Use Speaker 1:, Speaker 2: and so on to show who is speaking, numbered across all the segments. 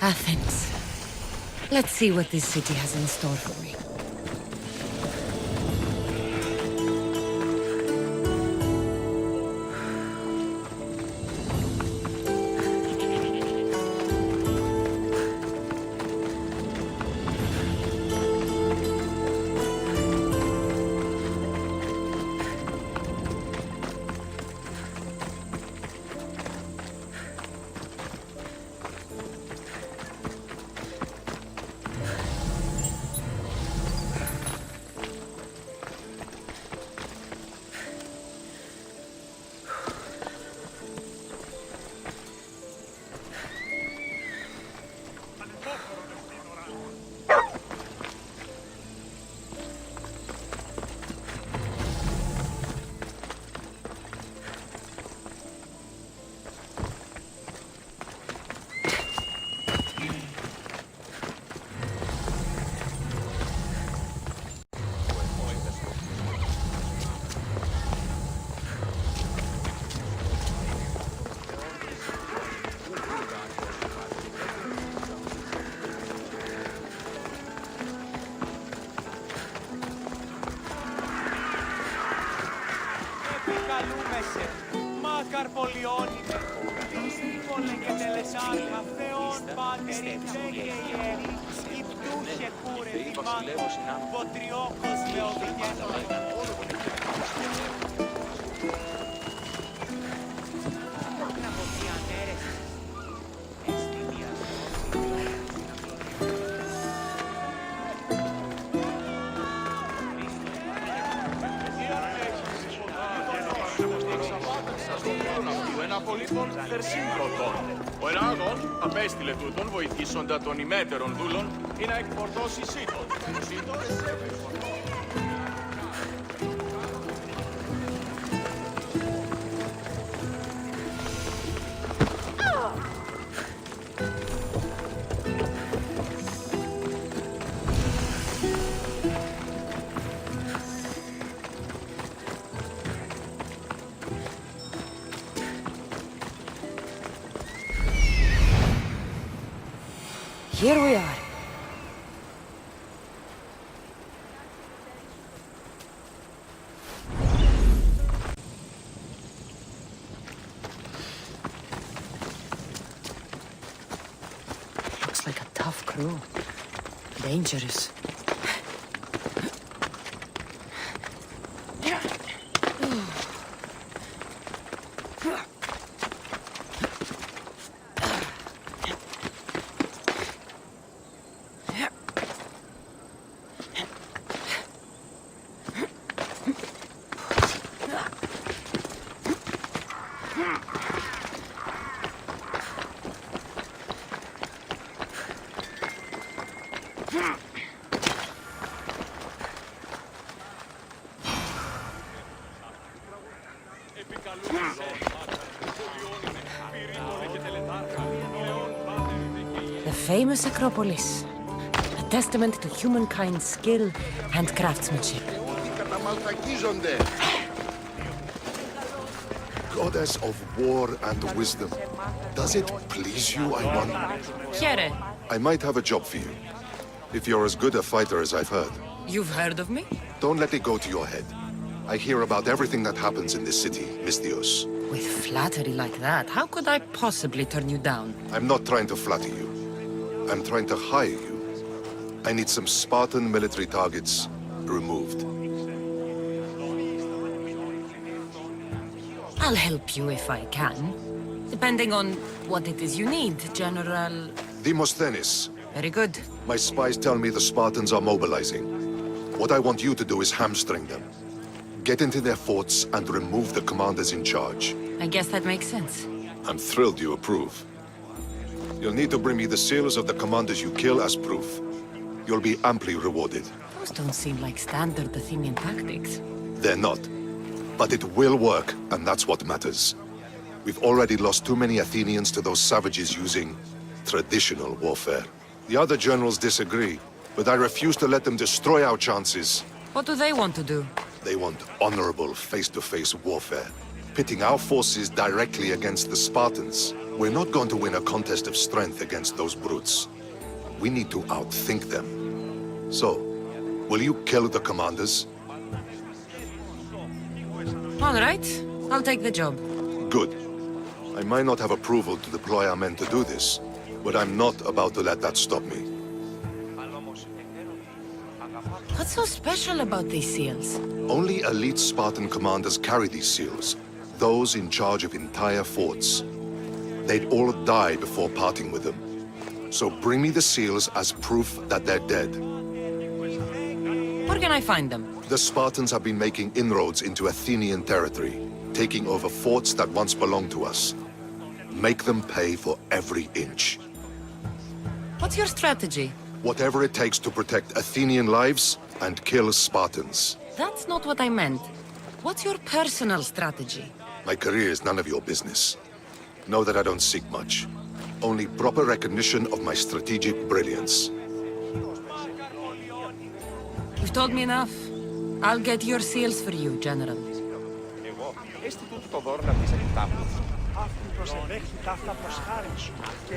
Speaker 1: Athens. Let's see what this city has in store for me.
Speaker 2: Μάκαρ πολιώνυμε, σύμβολε και τελεσάλμα, Θεόν πάτερ, ηφέ και ιερή, υπτούχε κούρε δημάτων, βοτριόκος με οδηγένων.
Speaker 3: Απολύτων θερσύγκροτων. Ο Εράγων απέστειλε τούτον βοηθήσοντα των ημέτερων δούλων ή να εκφορτώσει σύτων. Σύτων
Speaker 1: Here we are. Looks like a tough crew. Dangerous. The famous Acropolis, a testament to humankind's skill and craftsmanship.
Speaker 4: Goddess of war and wisdom, does it please you, I wonder?
Speaker 1: Here,
Speaker 4: I might have a job for you, if you're as good a fighter as I've heard.
Speaker 1: you've heard of me?
Speaker 4: Don't let it go to your head. I hear about everything that happens in this city, Misthios.
Speaker 1: With flattery like that, how could I possibly turn you down?
Speaker 4: I'm not trying to flatter you. I'm trying to hire you. I need some Spartan military targets removed.
Speaker 1: I'll help you if I can. Depending on what it is you need, General...
Speaker 4: Demosthenes,
Speaker 1: Very good.
Speaker 4: my spies tell me the Spartans are mobilizing. What I want you to do is hamstring them. Get into their forts and remove the commanders in charge.
Speaker 1: I guess that makes sense.
Speaker 4: I'm thrilled you approve. You'll need to bring me the seals of the commanders you kill as proof. You'll be amply rewarded.
Speaker 1: Those don't seem like standard Athenian tactics.
Speaker 4: They're not. But it will work, and that's what matters. We've already lost too many Athenians to those savages using traditional warfare. The other generals disagree, but I refuse to let them destroy our chances.
Speaker 1: What do they want to do?
Speaker 4: They want honorable face-to-face warfare. pitting our forces directly against the Spartans. We're not going to win a contest of strength against those brutes. We need to outthink them. So, will you kill the commanders?
Speaker 1: All right, I'll take the job.
Speaker 4: Good. I might not have approval to deploy our men to do this, but I'm not about to let that stop me.
Speaker 1: What's so special about these seals?
Speaker 4: Only elite Spartan commanders carry these seals, those in charge of entire forts. They'd all die before parting with them. So bring me the seals as proof that they're dead.
Speaker 1: Where can I find them?
Speaker 4: The Spartans have been making inroads into Athenian territory, taking over forts that once belonged to us. Make them pay for every inch.
Speaker 1: What's your strategy?
Speaker 4: Whatever it takes to protect Athenian lives and kill Spartans.
Speaker 1: That's not what I meant. What's your personal strategy?
Speaker 4: My career is none of your business. Know that I don't seek much. Only proper recognition of my strategic brilliance.
Speaker 1: You've told me enough. I'll get your seals for you, General.
Speaker 2: Έστει τούτο το δώρο να πεις εκτάφλος. Αυτή προσεδέχει ταύτα προς χάρη σου. Και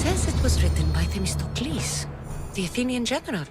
Speaker 1: Says it was written by Themistocles, the Athenian general.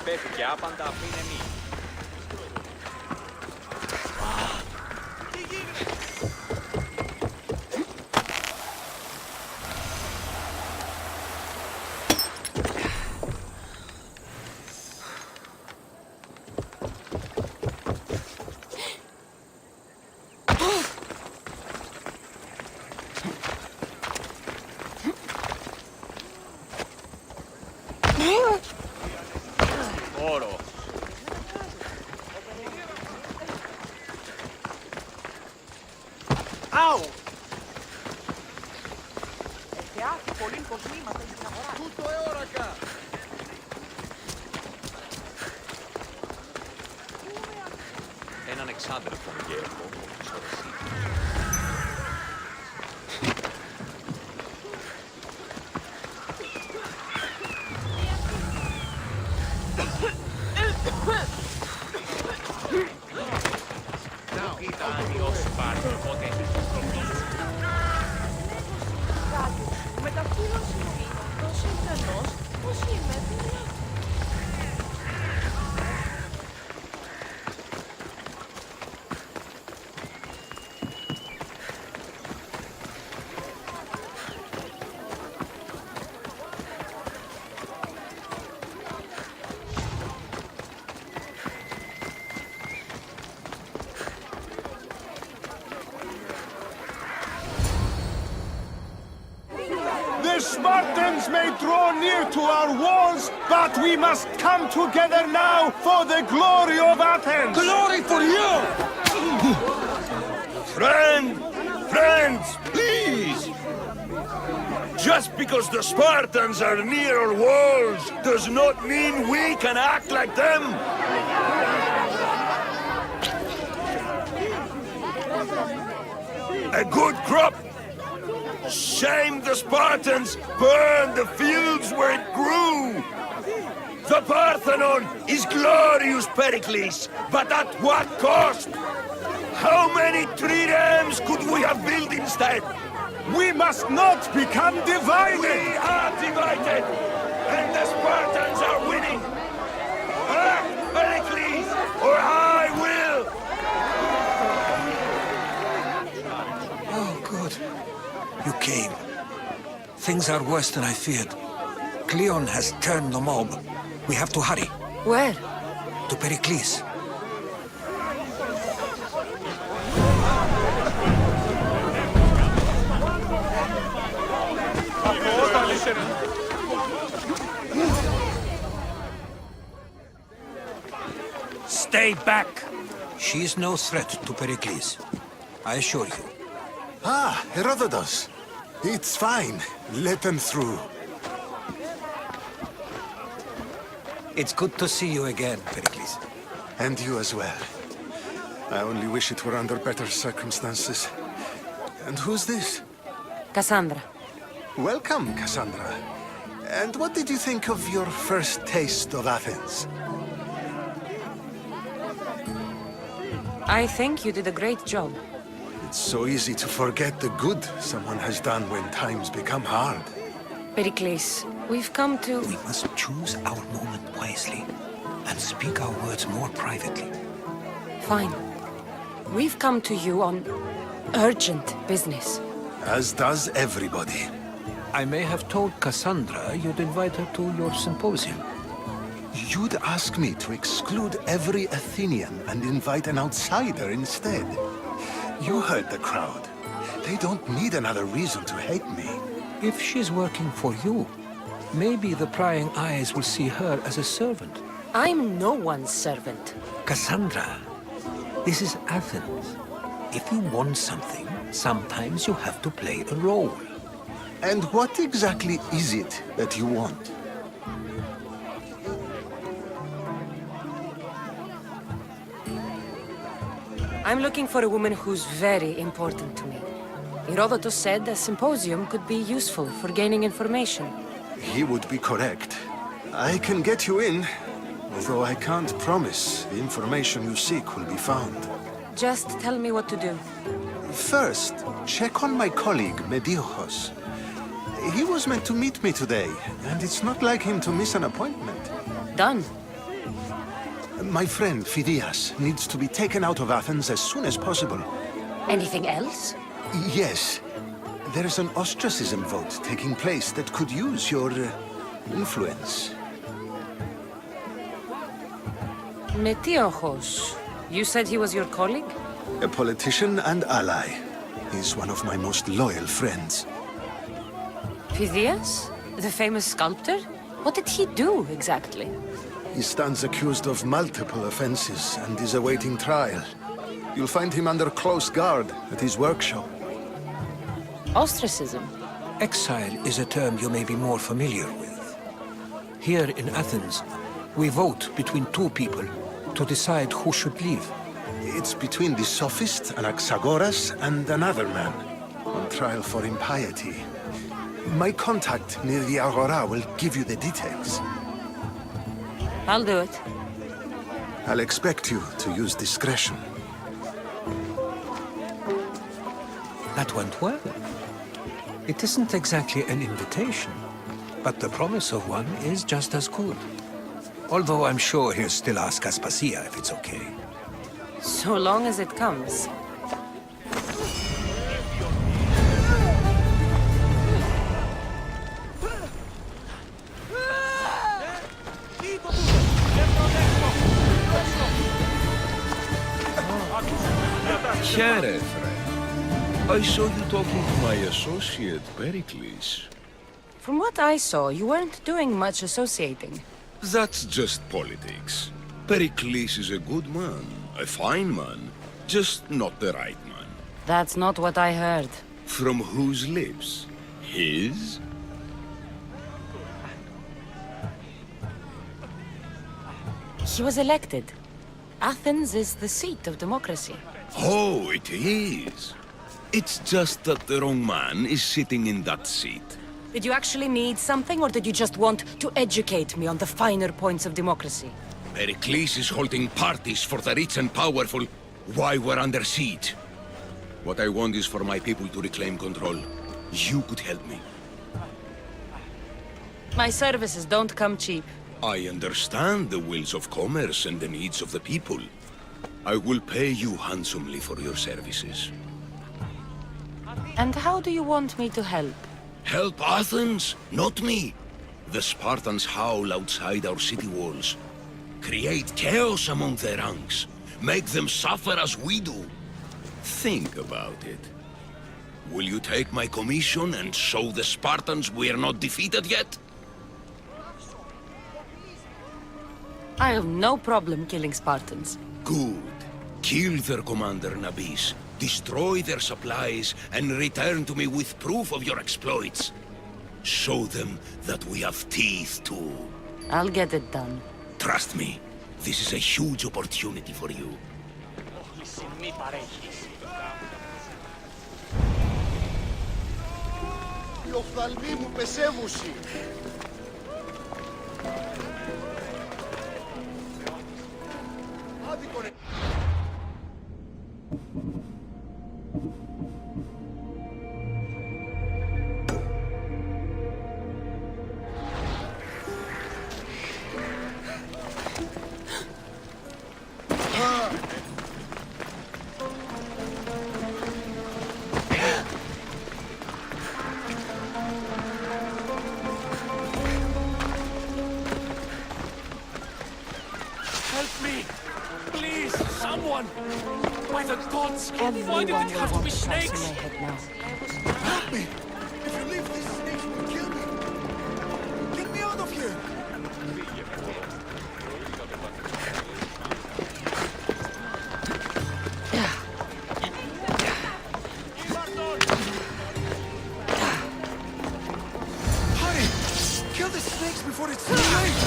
Speaker 2: Πέφτει άπαντα αφού είναι μη. Όρο. Άου! Εθεάθη πολύ κοσμήματα στην αγορά. Τούτο έωρακα!
Speaker 5: ανεξάδελφον και έχω ισορροσύνη.
Speaker 3: Ήταν ο Spartan, ποτέ.
Speaker 6: Με τα φίλων συμβεί, τόσο ικανός, πώς είμαι,
Speaker 2: The Spartans may draw near to our walls, but we must come together now for the glory of Athens!
Speaker 7: Glory for you! Friends, please! Just because the Spartans are near our walls does not mean we can act like them! A good crop! Shame the Spartans burned the fields where it grew! The Parthenon is glorious, Pericles, but at what cost? How many triremes could we have built instead?
Speaker 2: We must not become divided!
Speaker 7: We are divided, and the Spartans are winning! Act, Pericles, or I will!
Speaker 8: Oh, good. You came. Things are worse than I feared. Cleon has turned the mob. We have to hurry.
Speaker 1: Where?
Speaker 8: To Pericles. Stay back! She is no threat to Pericles. I assure you.
Speaker 9: Ah, Herodotus. It's fine. Let them through.
Speaker 8: It's good to see you again, Pericles.
Speaker 9: And you as well. I only wish it were under better circumstances. And who's this?
Speaker 1: Kassandra.
Speaker 9: Welcome, Kassandra. And what did you think of your first taste of Athens?
Speaker 1: I think you did a great job.
Speaker 9: It's so easy to forget the good someone has done when times become hard.
Speaker 1: Pericles, we've come to...
Speaker 8: We must choose our moment wisely and speak our words more privately.
Speaker 1: Fine. We've come to you on urgent business.
Speaker 9: As does everybody.
Speaker 8: I may have told Kassandra you'd invite her to your symposium.
Speaker 9: You'd ask me to exclude every Athenian and invite an outsider instead. You heard the crowd. They don't need another reason to hate me.
Speaker 8: If she's working for you, maybe the prying eyes will see her as a servant.
Speaker 1: I'm no one's servant.
Speaker 8: Kassandra, this is Athens. If you want something, sometimes you have to play a role.
Speaker 9: And what exactly is it that you want?
Speaker 1: I'm looking for a woman who's very important to me. Herodotus said a symposium could be useful for gaining information.
Speaker 9: He would be correct. I can get you in, although I can't promise the information you seek will be found.
Speaker 1: Just tell me what to do.
Speaker 9: First, check on my colleague, Mediochos. He was meant to meet me today, and it's not like him to miss an appointment.
Speaker 1: Done.
Speaker 9: My friend, Phidias, needs to be taken out of Athens as soon as possible.
Speaker 1: Anything else?
Speaker 9: Yes. There's an ostracism vote taking place that could use your influence.
Speaker 1: Metiochos. You said he was your colleague?
Speaker 9: A politician and ally. He's one of my most loyal friends.
Speaker 1: Phidias? The famous sculptor? What did he do, exactly?
Speaker 9: He stands accused of multiple offenses and is awaiting trial. You'll find him under close guard at his workshop.
Speaker 1: Ostracism?
Speaker 8: Exile is a term you may be more familiar with. Here in Athens, we vote between two people to decide who should leave.
Speaker 9: It's between the sophist Anaxagoras and another man, on trial for impiety. My contact near the Agora will give you the details.
Speaker 1: I'll do it.
Speaker 9: I'll expect you to use discretion.
Speaker 8: That went well. It isn't exactly an invitation, but the promise of one is just as good. Although I'm sure he'll still ask Aspasia if it's okay.
Speaker 1: So long as it comes.
Speaker 5: Here, friend. I saw you talking to my associate, Pericles.
Speaker 1: From what I saw, you weren't doing much associating.
Speaker 5: That's just politics. Pericles is a good man, a fine man, just not the right man.
Speaker 1: That's not what I heard.
Speaker 5: From whose lips? His?
Speaker 1: He was elected. Athens is the seat of democracy.
Speaker 5: Oh, it is. It's just that the wrong man is sitting in that seat.
Speaker 1: Did you actually need something, or did you just want to educate me on the finer points of democracy?
Speaker 5: Pericles is holding parties for the rich and powerful while we're under siege. What I want is for my people to reclaim control. You could help me.
Speaker 1: My services don't come cheap.
Speaker 5: I understand the wills of commerce and the needs of the people. I will pay you handsomely for your services.
Speaker 1: And how do you want me to help?
Speaker 5: Help Athens, not me. The Spartans howl outside our city walls. Create chaos among their ranks. Make them suffer as we do. Think about it. Will you take my commission and show the Spartans we are not defeated yet?
Speaker 1: I have no problem killing Spartans.
Speaker 5: Good. Kill their commander Nabis. Destroy their supplies and return to me with proof of your exploits. Show them that we have teeth too.
Speaker 1: I'll get it done.
Speaker 5: Trust me, this is a huge opportunity for you.
Speaker 2: Οι οφθαλμοί μου πεσεύουσι. Άδικο
Speaker 10: By the gods! Why did it have to be snakes?
Speaker 2: Help me! If you leave these snakes will kill me! Get me out of here! Hurry! Kill the snakes before it's too late!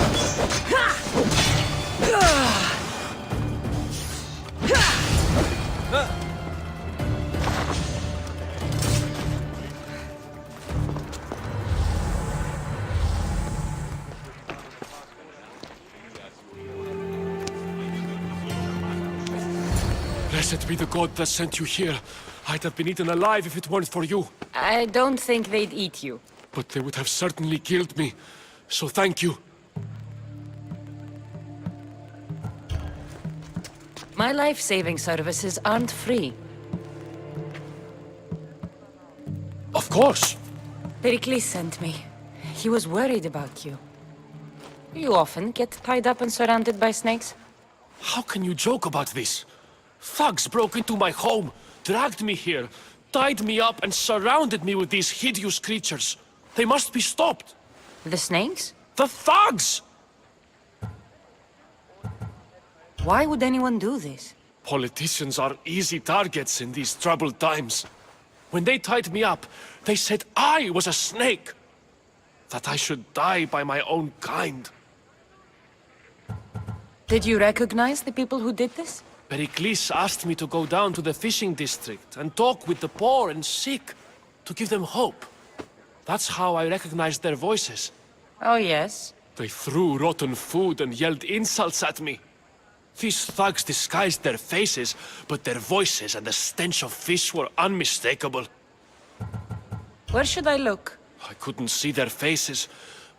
Speaker 10: Blessed be the god that sent you here. I'd have been eaten alive if it weren't for you.
Speaker 1: I don't think they'd eat you.
Speaker 10: But they would have certainly killed me. So thank you.
Speaker 1: My life-saving services aren't free.
Speaker 10: Of course.
Speaker 1: Pericles sent me. He was worried about you. You often get tied up and surrounded by snakes?
Speaker 10: How can you joke about this? Thugs broke into my home, dragged me here, tied me up and surrounded me with these hideous creatures. They must be stopped.
Speaker 1: The snakes?
Speaker 10: The thugs!
Speaker 1: Why would anyone do this?
Speaker 10: Politicians are easy targets in these troubled times. When they tied me up, they said I was a snake. That I should die by my own kind.
Speaker 1: Did you recognize the people who did this?
Speaker 10: Pericles asked me to go down to the fishing district and talk with the poor and sick, to give them hope. That's how I recognized their voices.
Speaker 1: Oh, yes?
Speaker 10: They threw rotten food and yelled insults at me. These thugs disguised their faces, but their voices and the stench of fish were unmistakable.
Speaker 1: Where should I look?
Speaker 10: I couldn't see their faces,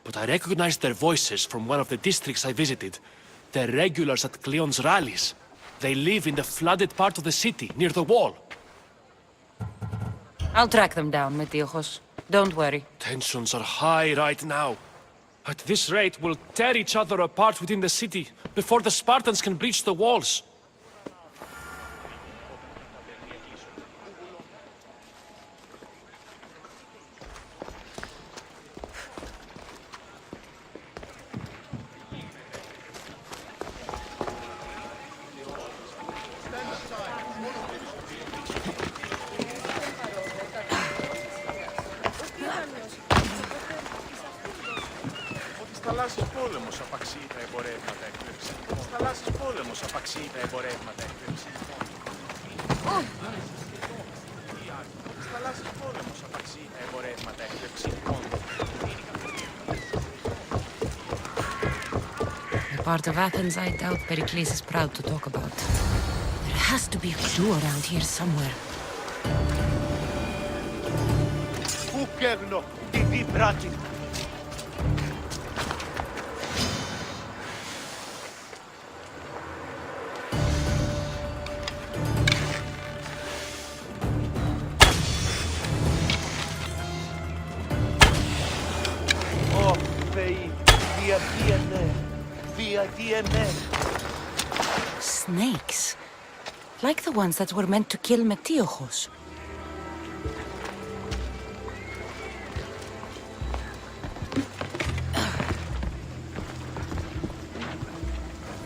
Speaker 10: but I recognized their voices from one of the districts I visited. They're regulars at Cleon's rallies. They live in the flooded part of the city, near the wall.
Speaker 1: I'll track them down, Metiochos. Don't worry.
Speaker 10: Tensions are high right now. At this rate, we'll tear each other apart within the city, before the Spartans can breach the walls.
Speaker 3: Θαλάσσης πόλεμος απαξιεί τα εμπορεύματα έκπληξη. Θαλάσσης πόλεμος απαξιεί τα εμπορεύματα έκπληξη. Θαλάσσης πόλεμος απαξιεί τα εμπορεύματα έκπληξη.
Speaker 1: The part of Athens I doubt Pericles is proud to talk about. There has to be a clue around here somewhere.
Speaker 2: Πού καίγνω, τι δίπρατη.
Speaker 1: Snakes. Like the ones that were meant to kill Metiochos.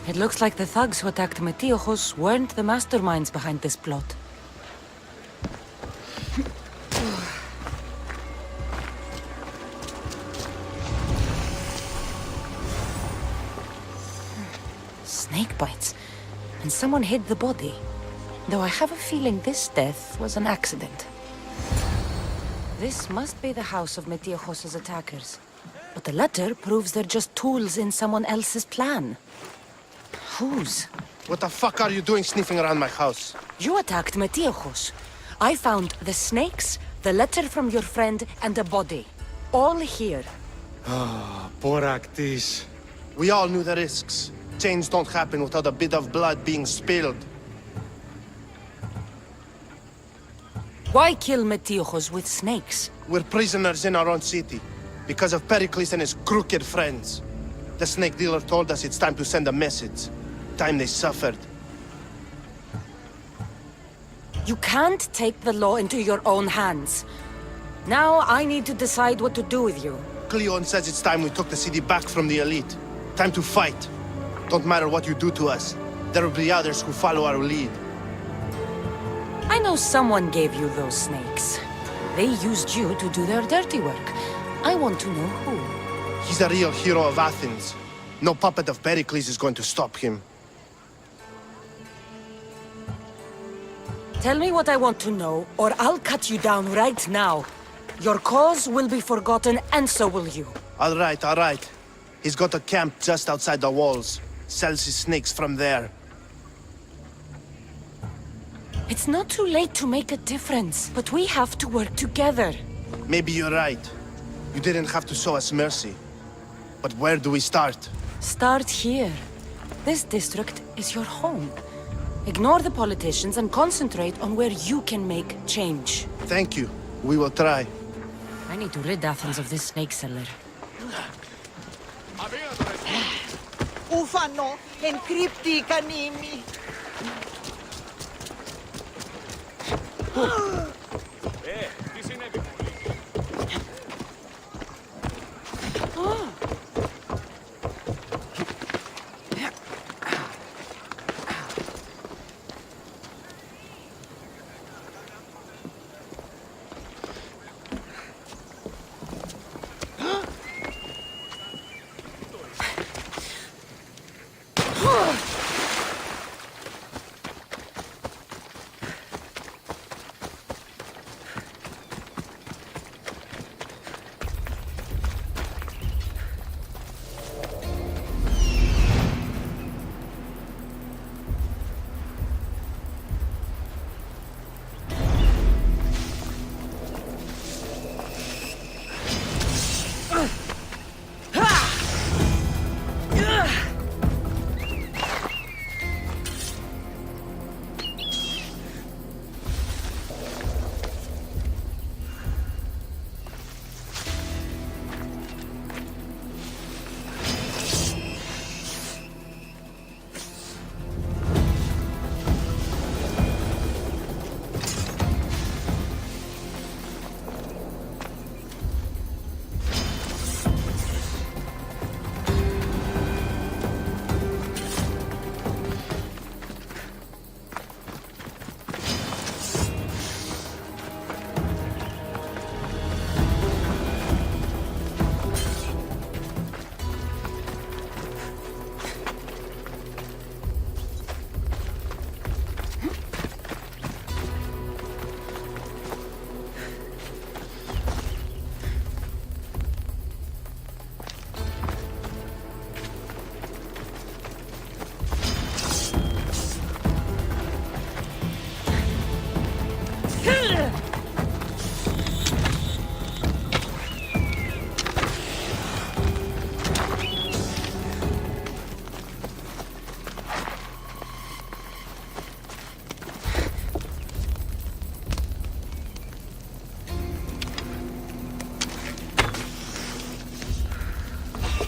Speaker 1: It looks like the thugs who attacked Metiochos weren't the masterminds behind this plot. Snake bites. And someone hid the body. Though I have a feeling this death was an accident. This must be the house of Metiochos' attackers. But the letter proves they're just tools in someone else's plan. Whose?
Speaker 11: What the fuck are you doing sniffing around my house?
Speaker 1: You attacked Metiochos. I found the snakes, the letter from your friend, and a body. All here.
Speaker 11: Poor Actis. We all knew the risks. Change don't happen without a bit of blood being spilled.
Speaker 1: Why kill Metiochos with snakes?
Speaker 11: We're prisoners in our own city, because of Pericles and his crooked friends. The snake dealer told us it's time to send a message. Time they suffered.
Speaker 1: You can't take the law into your own hands. Now I need to decide what to do with you.
Speaker 11: Cleon says it's time we took the city back from the elite. Time to fight. Don't matter what you do to us. There will be others who follow our lead.
Speaker 1: I know someone gave you those snakes. They used you to do their dirty work. I want to know who.
Speaker 11: He's a real hero of Athens. No puppet of Pericles is going to stop him.
Speaker 1: Tell me what I want to know, or I'll cut you down right now. Your cause will be forgotten, and so will you.
Speaker 11: All right. He's got a camp just outside the walls. Sells his snakes from there.
Speaker 1: It's not too late to make a difference, but we have to work together.
Speaker 11: Maybe you're right. You didn't have to show us mercy. But where do we start?
Speaker 1: Start here. This district is your home. Ignore the politicians and concentrate on where you can make change.
Speaker 11: Thank you. We will try.
Speaker 1: I need to rid Athens of this snake seller.
Speaker 6: Ufano, encrypti canimi.
Speaker 3: Τι συνέβη?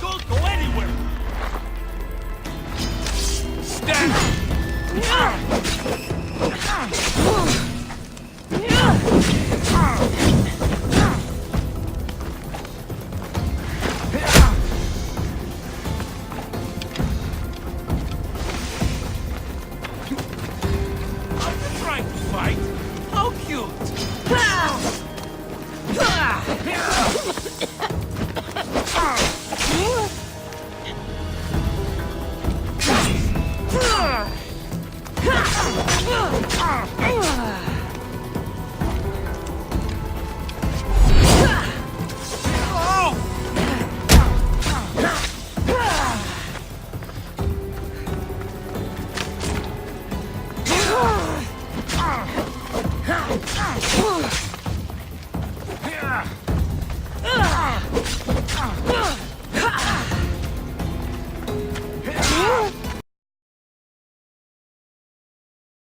Speaker 3: Don't go anywhere! Stand! Are you trying to fight? How cute!